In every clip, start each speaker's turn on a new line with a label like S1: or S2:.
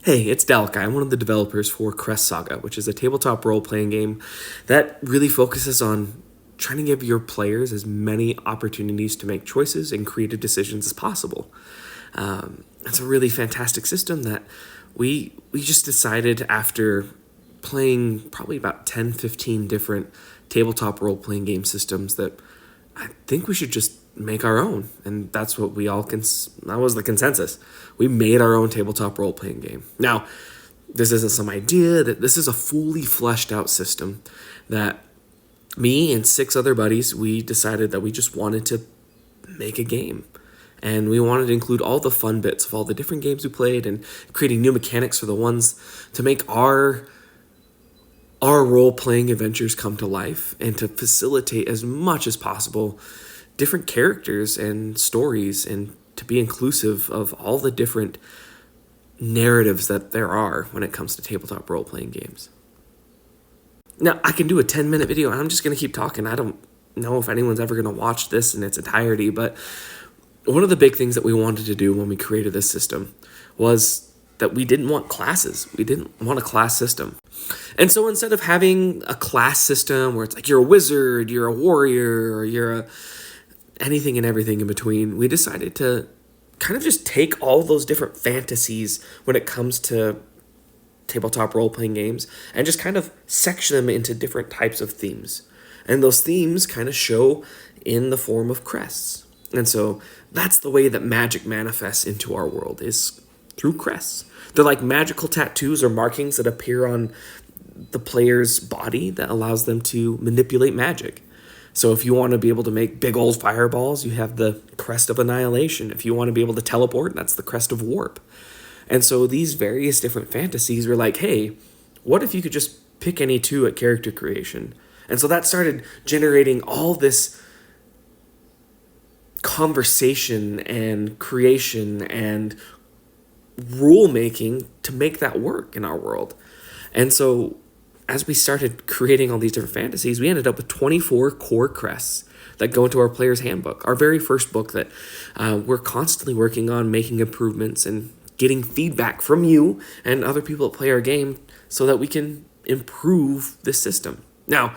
S1: Hey, it's Dalek. I'm one of the developers for Crest Saga, which is a tabletop role-playing game that really focuses on trying to give your players as many opportunities to make choices and creative decisions as possible. It's a really fantastic system that we just decided after playing probably about 10, 15 different tabletop role-playing game systems that I think we should just make our own. And that's what that was the consensus. We made our own tabletop role-playing game. Now, this isn't some idea, that this is a fully fleshed out system that me and 6 other buddies, we decided that we just wanted to make a game. And we wanted to include all the fun bits of all the different games we played and creating new mechanics for the ones to make our role-playing adventures come to life and to facilitate as much as possible different characters and stories and to be inclusive of all the different narratives that there are when it comes to tabletop role-playing games. Now, I can do a 10-minute video and I'm just going to keep talking. I don't know if anyone's ever going to watch this in its entirety, but one of the big things that we wanted to do when we created this system was that we didn't want classes. We didn't want a class system. And so instead of having a class system where it's like you're a wizard, you're a warrior, or you're anything and everything in between, we decided to kind of just take all those different fantasies when it comes to tabletop role-playing games and just kind of section them into different types of themes. And those themes kind of show in the form of crests. And so that's the way that magic manifests into our world, is through crests. They're like magical tattoos or markings that appear on the player's body that allows them to manipulate magic. So if you want to be able to make big old fireballs, you have the Crest of Annihilation. If you want to be able to teleport, that's the Crest of Warp. And so these various different fantasies were like, hey, what if you could just pick any two at character creation? And so that started generating all this conversation and creation and rule making to make that work in our world. And so as we started creating all these different fantasies, we ended up with 24 core crests that go into our player's handbook, our very first book that we're constantly working on making improvements and getting feedback from you and other people that play our game so that we can improve this system. Now,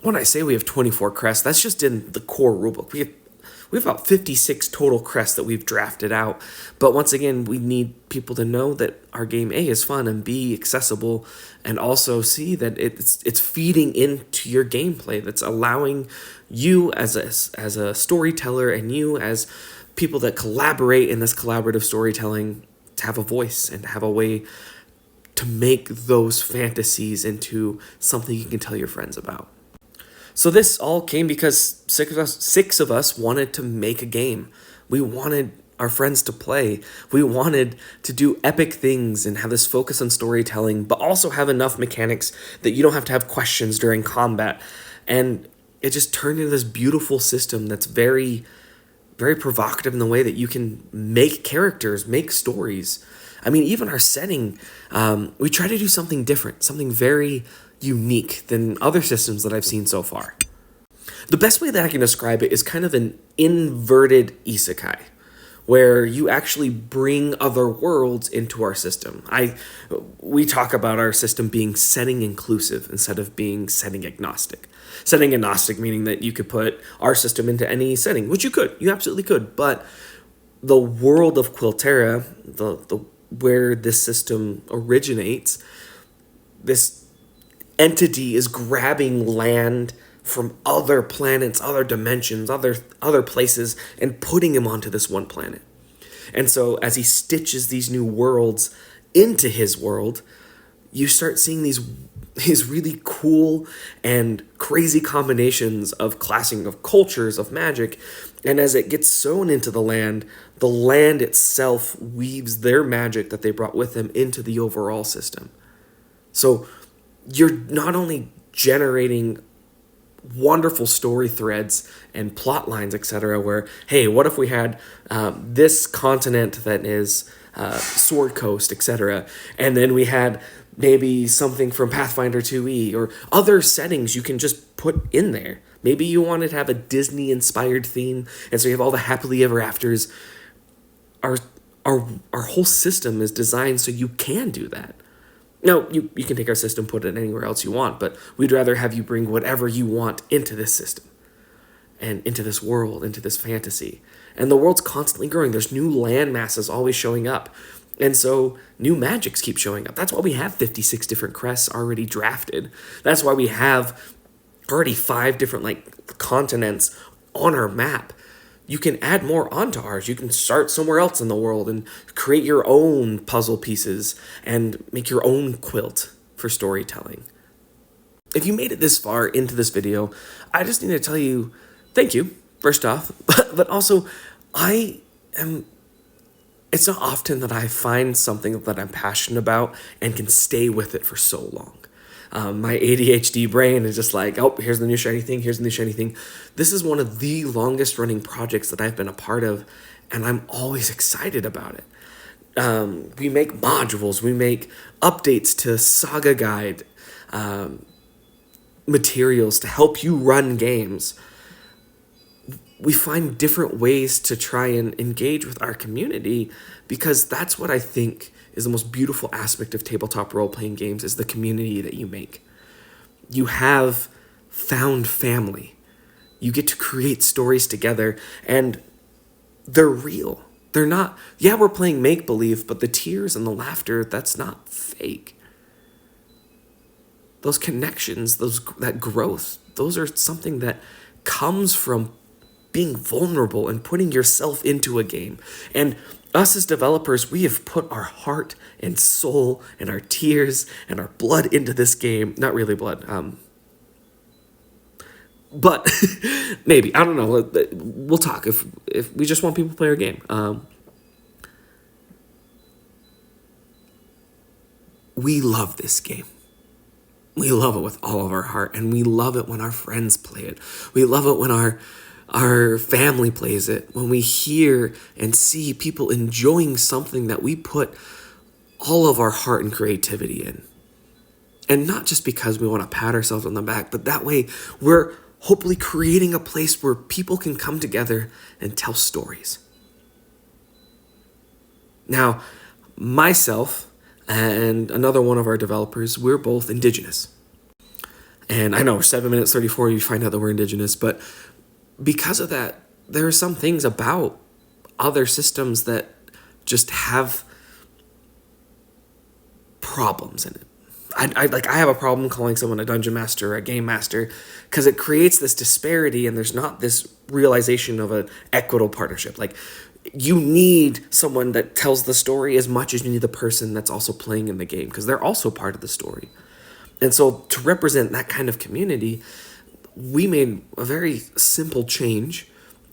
S1: when I say we have 24 crests, that's just in the core rulebook. We have about 56 total crests that we've drafted out. But once again, we need people to know that our game, A, is fun, and B, accessible, and also see that it's feeding into your gameplay, that's allowing you as a storyteller and you as people that collaborate in this collaborative storytelling to have a voice and to have a way to make those fantasies into something you can tell your friends about. So this all came because 6 of us wanted to make a game. We wanted our friends to play. We wanted to do epic things and have this focus on storytelling, but also have enough mechanics that you don't have to have questions during combat. And it just turned into this beautiful system that's very, very provocative in the way that you can make characters, make stories. I mean, even our setting, we try to do something different, something very unique than other systems that I've seen so far. The best way that I can describe it is kind of an inverted isekai, where you actually bring other worlds into our system. We talk about our system being setting inclusive instead of being setting agnostic. Setting agnostic meaning that you could put our system into any setting, which you absolutely could, but the world of Quilterra, the where this system originates, this entity is grabbing land from other planets, other dimensions, other places, and putting him onto this one planet. And so as he stitches these new worlds into his world, you start seeing these really cool and crazy combinations of clashing of cultures, of magic. And as it gets sewn into the land itself weaves their magic that they brought with them into the overall system. So you're not only generating wonderful story threads and plot lines, etc., where, hey, what if we had this continent that is Sword Coast, etc., and then we had maybe something from Pathfinder 2e or other settings you can just put in there. Maybe you wanted to have a Disney-inspired theme, and so you have all the happily ever afters. Our our whole system is designed so you can do that. Now, you can take our system, put it anywhere else you want, but we'd rather have you bring whatever you want into this system and into this world, into this fantasy. And the world's constantly growing. There's new land masses always showing up. And so new magics keep showing up. That's why we have 56 different crests already drafted. That's why we have already 5 different continents on our map. You can add more onto ours. You can start somewhere else in the world and create your own puzzle pieces and make your own quilt for storytelling. If you made it this far into this video, I just need to tell you thank you, first off, but also it's not often that I find something that I'm passionate about and can stay with it for so long. My ADHD brain is just like, oh, here's the new shiny thing, here's the new shiny thing. This is one of the longest running projects that I've been a part of, and I'm always excited about it. We make modules, we make updates to Saga Guide, materials to help you run games. We find different ways to try and engage with our community, because that's what I think is the most beautiful aspect of tabletop role-playing games, is the community that you make. You have found family. You get to create stories together, and they're real. They're not, yeah, we're playing make-believe, but the tears and the laughter, that's not fake. Those connections, that growth, those are something that comes from being vulnerable and putting yourself into a game. And us as developers, we have put our heart and soul and our tears and our blood into this game. Not really blood, but maybe, I don't know. We'll talk if we just want people to play our game. We love this game. We love it with all of our heart, and we love it when our friends play it. We love it when our family plays it, when we hear and see people enjoying something that we put all of our heart and creativity in. And not just because we want to pat ourselves on the back, but that way we're hopefully creating a place where people can come together and tell stories. Now, myself and another one of our developers, we're both Indigenous. And I know, 7 minutes 34, you find out that we're Indigenous, but because of that, there are some things about other systems that just have problems in it. I have a problem calling someone a dungeon master or a game master, because it creates this disparity, and there's not this realization of an equitable partnership. Like, you need someone that tells the story as much as you need the person that's also playing in the game, because they're also part of the story. And so to represent that kind of community, we made a very simple change,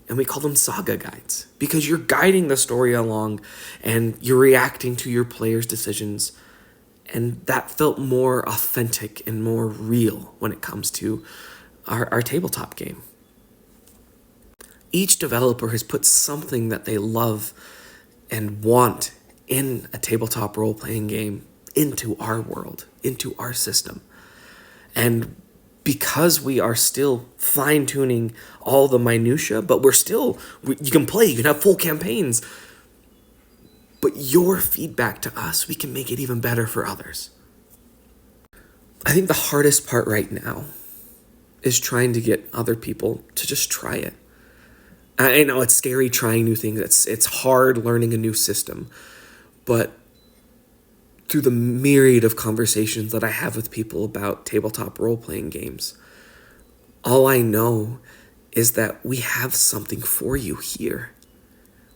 S1: and we call them Saga Guides, because you're guiding the story along and you're reacting to your players' decisions, and that felt more authentic and more real when it comes to our tabletop game. Each developer has put something that they love and want in a tabletop role-playing game into our world, into our system. And because we are still fine-tuning all the minutia, but you can play, you can have full campaigns, but your feedback to us, we can make it even better for others. I think the hardest part right now is trying to get other people to just try it. I know it's scary trying new things. It's hard learning a new system, but through the myriad of conversations that I have with people about tabletop role-playing games, all I know is that we have something for you here.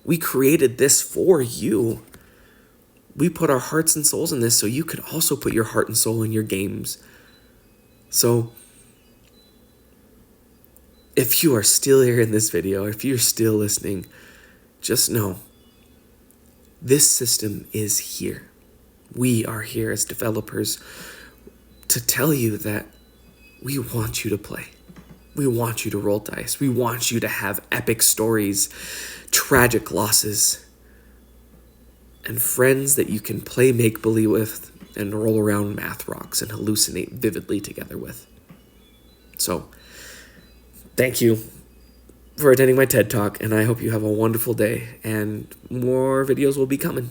S1: We created this for you. We put our hearts and souls in this so you could also put your heart and soul in your games. So if you are still here in this video, if you're still listening, just know this system is here. We are here as developers to tell you that we want you to play. We want you to roll dice. We want you to have epic stories, tragic losses, and friends that you can play make-believe with and roll around math rocks and hallucinate vividly together with. So, thank you. for attending my TED Talk, and I hope you have a wonderful day, and more videos will be coming.